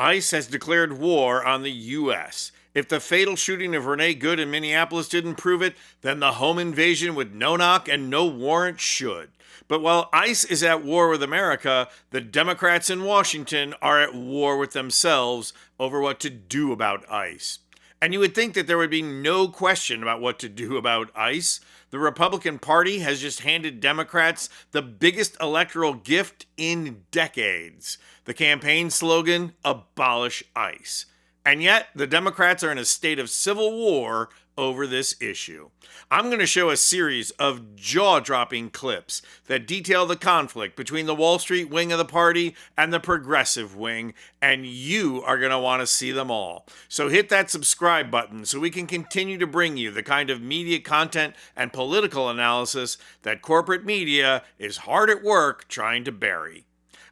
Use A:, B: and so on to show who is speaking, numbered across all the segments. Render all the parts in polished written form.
A: ICE has declared war on the U.S. If the fatal shooting of Renee Good in Minneapolis didn't prove it, then the home invasion with no knock and no warrant should. But while ICE is at war with America, the Democrats in Washington are at war with themselves over what to do about ICE. And you would think that there would be no question about what to do about ICE. The Republican Party has just handed Democrats the biggest electoral gift in decades. The campaign slogan, "Abolish ICE." And yet, the Democrats are in a state of civil war over this issue. I'm going to show a series of jaw-dropping clips that detail the conflict between the Wall Street wing of the party and the progressive wing, and you are going to want to see them all. So hit that subscribe button so we can continue to bring you the kind of media content and political analysis that corporate media is hard at work trying to bury.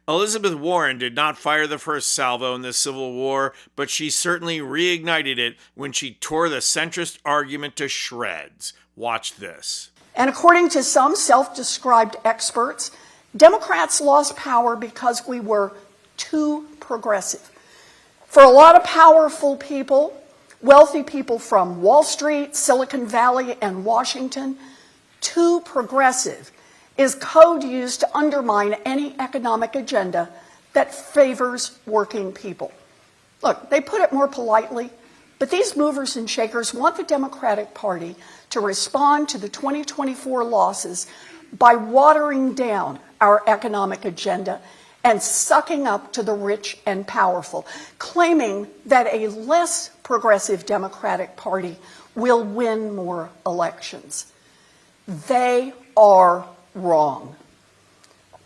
A: Elizabeth Warren did not fire the first salvo in this civil war, but she certainly reignited it when she tore the centrist argument to shreds. Watch this.
B: And according to some self-described experts, Democrats lost power because we were too progressive. For a lot of powerful people, wealthy people from Wall Street, Silicon Valley, and Washington, too progressive is code used to undermine any economic agenda that favors working people. Look, they put it more politely, but these movers and shakers want the Democratic Party to respond to the 2024 losses by watering down our economic agenda and sucking up to the rich and powerful, claiming that a less progressive Democratic Party will win more elections. They are wrong.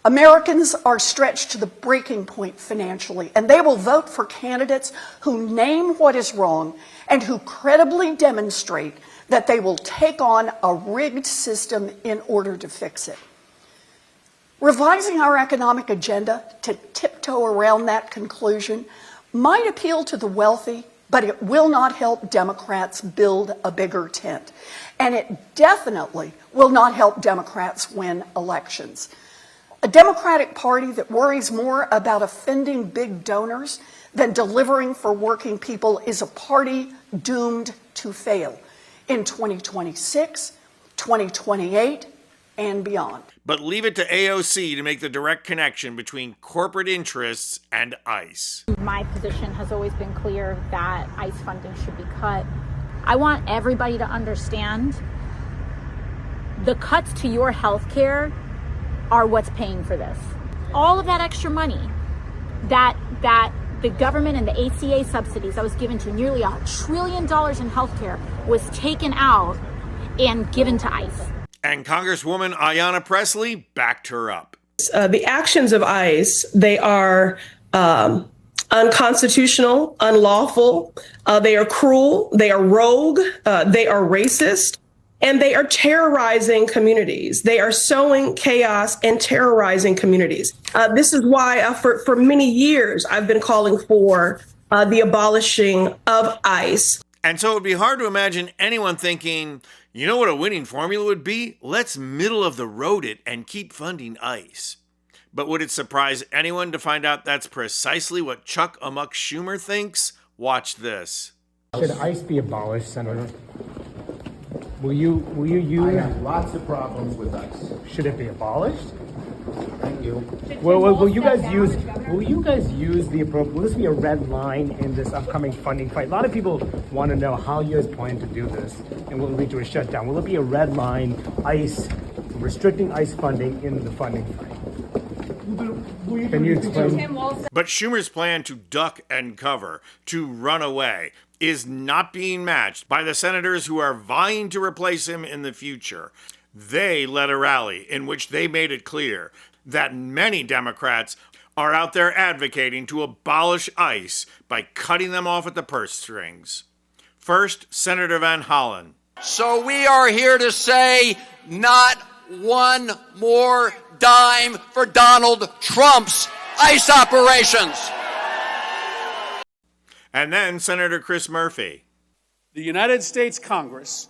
B: Americans are stretched to the breaking point financially, and they will vote for candidates who name what is wrong and who credibly demonstrate that they will take on a rigged system in order to fix it. Revising our economic agenda to tiptoe around that conclusion might appeal to the wealthy, but it will not help Democrats build a bigger tent. And it definitely will not help Democrats win elections. A Democratic Party that worries more about offending big donors than delivering for working people is a party doomed to fail in 2026, 2028, and beyond.
A: But leave it to AOC to make the direct connection between corporate interests and ICE.
C: My position has always been clear that ICE funding should be cut. I want everybody to understand the cuts to your health care are what's paying for this. All of that extra money that the government and the ACA subsidies that was given to nearly $1 trillion in health care was taken out and given to ICE.
A: And Congresswoman Ayanna Pressley backed her up.
D: The actions of ICE, they are unconstitutional, unlawful, they are cruel, they are rogue, they are racist, and they are terrorizing communities. They are sowing chaos and terrorizing communities. This is why for many years I've been calling for the abolishing of ICE.
A: And so it would be hard to imagine anyone thinking, you know what a winning formula would be? Let's middle of the road it and keep funding ICE. But would it surprise anyone to find out that's precisely what Chuck Amuck Schumer thinks? Watch this.
E: Should ICE be abolished, Senator? Will you use?
F: I have lots of problems with ICE.
E: Should it be abolished?
F: Thank you.
E: Will you guys use? Will you guys use the appropriate? Will this be a red line in this upcoming funding fight? A lot of people want to know how you guys plan to do this, and will it lead to a shutdown? Will it be a red line, ICE, restricting ICE funding in the funding fight? Can you explain?
A: But Schumer's plan to duck and cover, to run away, is not being matched by the senators who are vying to replace him in the future. They led a rally in which they made it clear that many Democrats are out there advocating to abolish ICE by cutting them off at the purse strings. First, Senator Van Hollen.
G: So we are here to say not one more dime for Donald Trump's ICE operations.
A: And then Senator Chris Murphy.
H: The United States Congress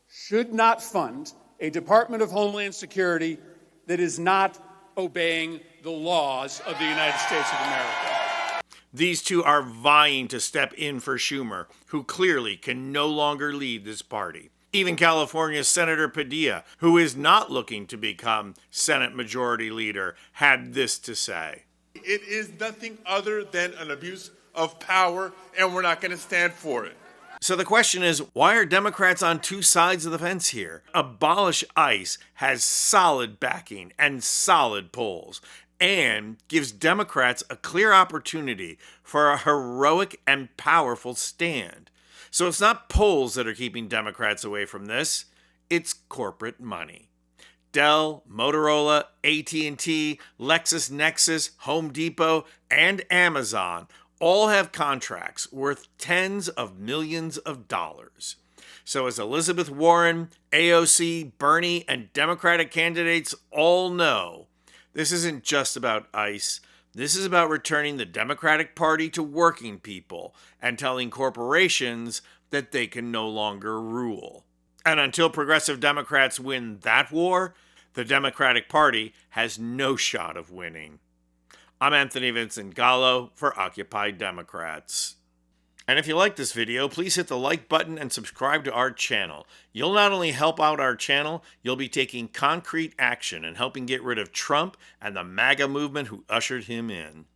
H: should not fund a Department of Homeland Security that is not obeying the laws of the United States of America.
A: These two are vying to step in for Schumer, who clearly can no longer lead this party. Even California's Senator Padilla, who is not looking to become Senate Majority Leader, had this to say.
I: It is nothing other than an abuse of power, and we're not going to stand for it.
A: So the question is, why are Democrats on two sides of the fence here? Abolish ICE has solid backing and solid polls, and gives Democrats a clear opportunity for a heroic and powerful stand. So it's not polls that are keeping Democrats away from this, it's corporate money. Dell, Motorola, AT&T, LexisNexis, Home Depot, and Amazon all have contracts worth tens of millions of dollars. So as Elizabeth Warren, AOC, Bernie, and Democratic candidates all know, this isn't just about ICE. This is about returning the Democratic Party to working people and telling corporations that they can no longer rule. And until progressive Democrats win that war, the Democratic Party has no shot of winning. I'm Anthony Vincent Gallo for Occupy Democrats. And if you like this video, please hit the like button and subscribe to our channel. You'll not only help out our channel, you'll be taking concrete action and helping get rid of Trump and the MAGA movement who ushered him in.